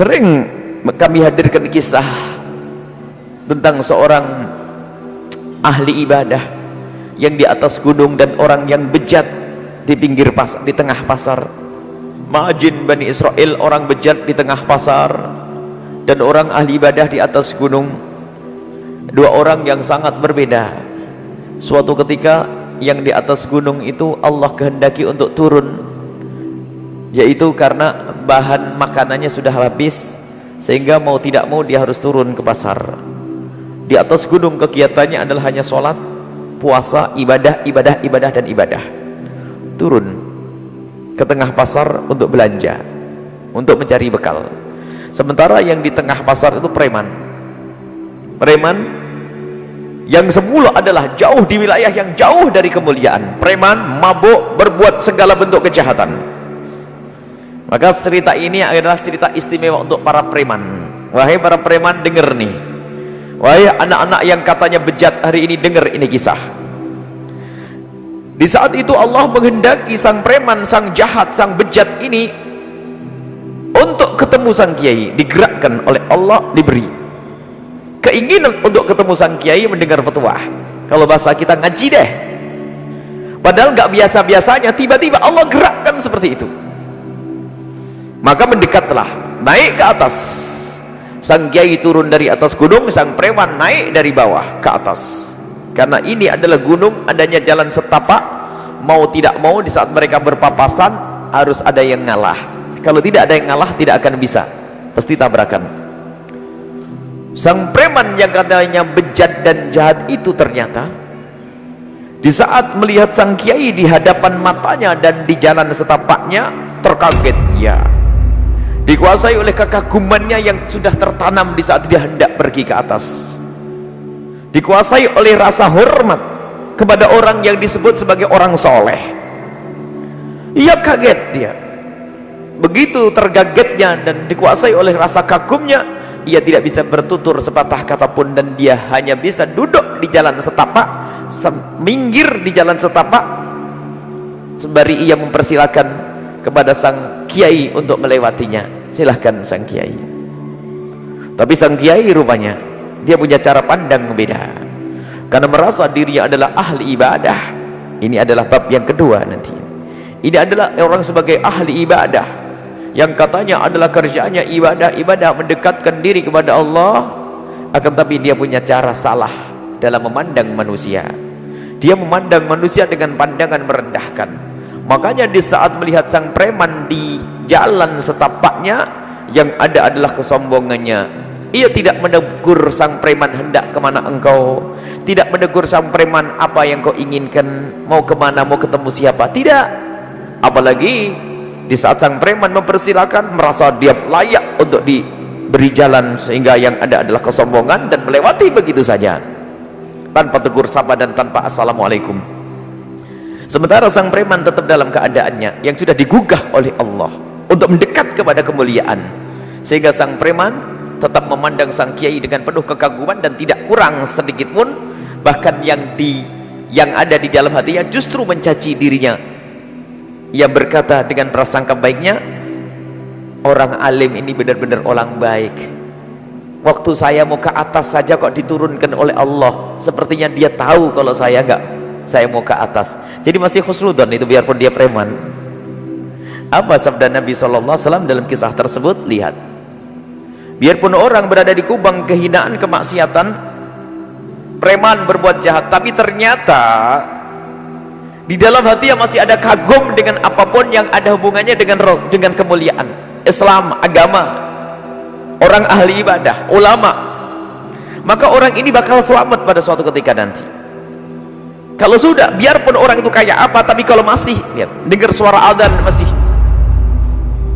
Sering kami hadirkan kisah tentang seorang ahli ibadah yang di atas gunung dan orang yang bejat di pinggir pasar, di tengah pasar. Ma'jin Bani Israel, orang bejat di tengah pasar, dan orang ahli ibadah di atas gunung. Dua orang yang sangat berbeda. Suatu ketika yang di atas gunung itu Allah kehendaki untuk turun, yaitu karena bahan makanannya sudah habis, sehingga mau tidak mau dia harus turun ke pasar. Di atas gunung kegiatannya adalah hanya sholat, puasa, ibadah, dan ibadah. Turun ke tengah pasar untuk belanja, untuk mencari bekal. Sementara yang di tengah pasar itu preman yang semula adalah jauh di wilayah yang jauh dari kemuliaan. Preman, mabuk, berbuat segala bentuk kejahatan. Maka cerita ini adalah cerita istimewa untuk para preman. Wahai para preman, dengar nih. Wahai anak-anak yang katanya bejat hari ini, dengar ini kisah. Di saat itu Allah menghendaki sang preman, sang jahat, sang bejat ini untuk ketemu sang kiai. Digerakkan oleh Allah, diberi keinginan untuk ketemu sang kiai, mendengar petuah. Kalau bahasa kita, ngaji deh. Padahal nggak biasa-biasanya, tiba-tiba Allah gerakkan seperti itu. Maka mendekatlah, naik ke atas. Sang kiai turun dari atas gunung, sang preman naik dari bawah ke atas. Karena ini adalah gunung, adanya jalan setapak. Mau tidak mau, di saat mereka berpapasan harus ada yang ngalah. Kalau tidak ada yang ngalah, tidak akan bisa, pasti tabrakan. Sang preman yang katanya bejat dan jahat itu ternyata di saat melihat sang kiai di hadapan matanya dan di jalan setapaknya, terkaget. Ya, dikuasai oleh kekagumannya yang sudah tertanam di saat dia hendak pergi ke atas. Dikuasai oleh rasa hormat kepada orang yang disebut sebagai orang soleh. Ia kaget dia. Begitu terkagetnya dan dikuasai oleh rasa kagumnya, ia tidak bisa bertutur sepatah kata pun, dan dia hanya bisa duduk di jalan setapak, minggir di jalan setapak, sembari ia mempersilakan kepada sang kiai untuk melewatinya. Silahkan sang kiai. Tapi sang kiai rupanya dia punya cara pandang beda, karena merasa dirinya adalah ahli ibadah. Ini adalah bab yang kedua nanti. Ini adalah orang sebagai ahli ibadah yang katanya adalah kerjanya ibadah, mendekatkan diri kepada Allah, akan tapi dia punya cara salah dalam memandang manusia. Dia memandang manusia dengan pandangan merendahkan. Makanya di saat melihat sang preman di jalan setapaknya, yang ada adalah kesombongannya. Ia tidak menegur sang preman, hendak kemana engkau? Tidak menegur sang preman, apa yang kau inginkan? Mau kemana? Mau ketemu siapa? Tidak. Apalagi di saat sang preman mempersilakan, merasa dia layak untuk diberi jalan, sehingga yang ada adalah kesombongan dan melewati begitu saja tanpa tegur sapa dan tanpa assalamualaikum. Sementara sang preman tetap dalam keadaannya yang sudah digugah oleh Allah untuk mendekat kepada kemuliaan, sehingga sang preman tetap memandang sang kiai dengan penuh kekaguman dan tidak kurang sedikit pun. Bahkan yang ada di dalam hatinya justru mencaci dirinya. Ia berkata dengan prasangka baiknya, orang alim ini benar-benar orang baik. Waktu saya mau ke atas saja kok diturunkan oleh Allah. Sepertinya dia tahu kalau saya mau ke atas. Jadi masih husnudzon itu, biarpun dia preman. Apa sabda Nabi SAW dalam kisah tersebut? Lihat, biarpun orang berada di kubang kehinaan, kemaksiatan, preman berbuat jahat, tapi ternyata di dalam hati masih ada kagum dengan apapun yang ada hubungannya dengan kemuliaan Islam, agama, orang ahli ibadah, ulama, maka orang ini bakal selamat pada suatu ketika nanti. Kalau sudah, biarpun orang itu kayak apa, tapi kalau masih lihat, dengar suara adzan, masih,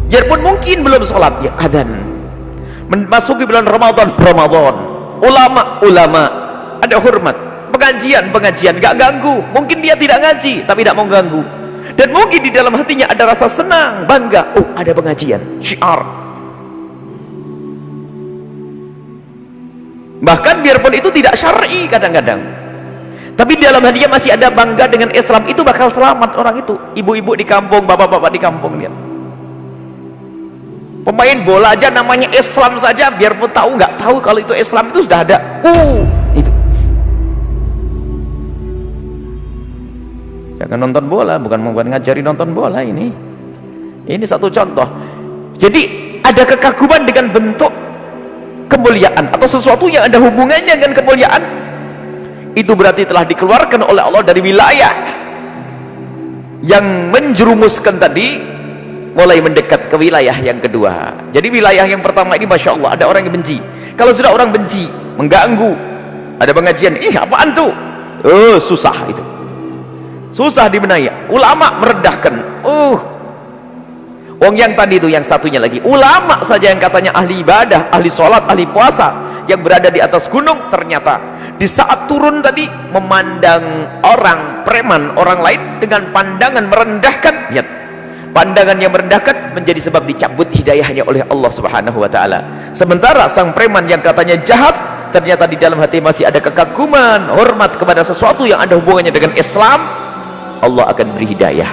biarpun mungkin belum sholat, ya adzan, memasuki bulan Ramadan, ulama ada hormat, pengajian gak ganggu. Mungkin dia tidak ngaji tapi tidak mau ganggu, dan mungkin di dalam hatinya ada rasa senang, bangga, oh ada pengajian, syiar. Bahkan biarpun itu tidak syar'i kadang-kadang, tapi di dalam hatinya masih ada bangga dengan Islam, itu bakal selamat orang itu. Ibu-ibu di kampung, bapak-bapak di kampung, lihat, Pemain bola aja namanya Islam saja, biarpun tahu nggak tahu kalau itu Islam itu sudah ada itu. Jangan nonton bola, bukan ngajari nonton bola ini. Ini satu contoh. Jadi ada kekaguman dengan bentuk kemuliaan atau sesuatu yang ada hubungannya dengan kemuliaan, itu berarti telah dikeluarkan oleh Allah dari wilayah yang menjerumuskan tadi, mulai mendekat ke wilayah yang kedua. Jadi wilayah yang pertama ini Masya Allah ada orang yang benci. Kalau sudah orang benci, mengganggu, ada pengajian, apaan tuh, susah, itu susah dibenahi. Ulama merendahkan, wong yang tadi itu, yang satunya lagi ulama saja yang katanya ahli ibadah, ahli sholat, ahli puasa, yang berada di atas gunung, ternyata di saat turun tadi memandang orang preman, orang lain dengan pandangan merendahkan. Lihat, pandangan yang merendahkan menjadi sebab dicabut hidayahnya oleh Allah Subhanahu wa ta'ala. Sementara sang preman yang katanya jahat, ternyata di dalam hati masih ada kekaguman, hormat kepada sesuatu yang ada hubungannya dengan Islam, Allah akan beri hidayah.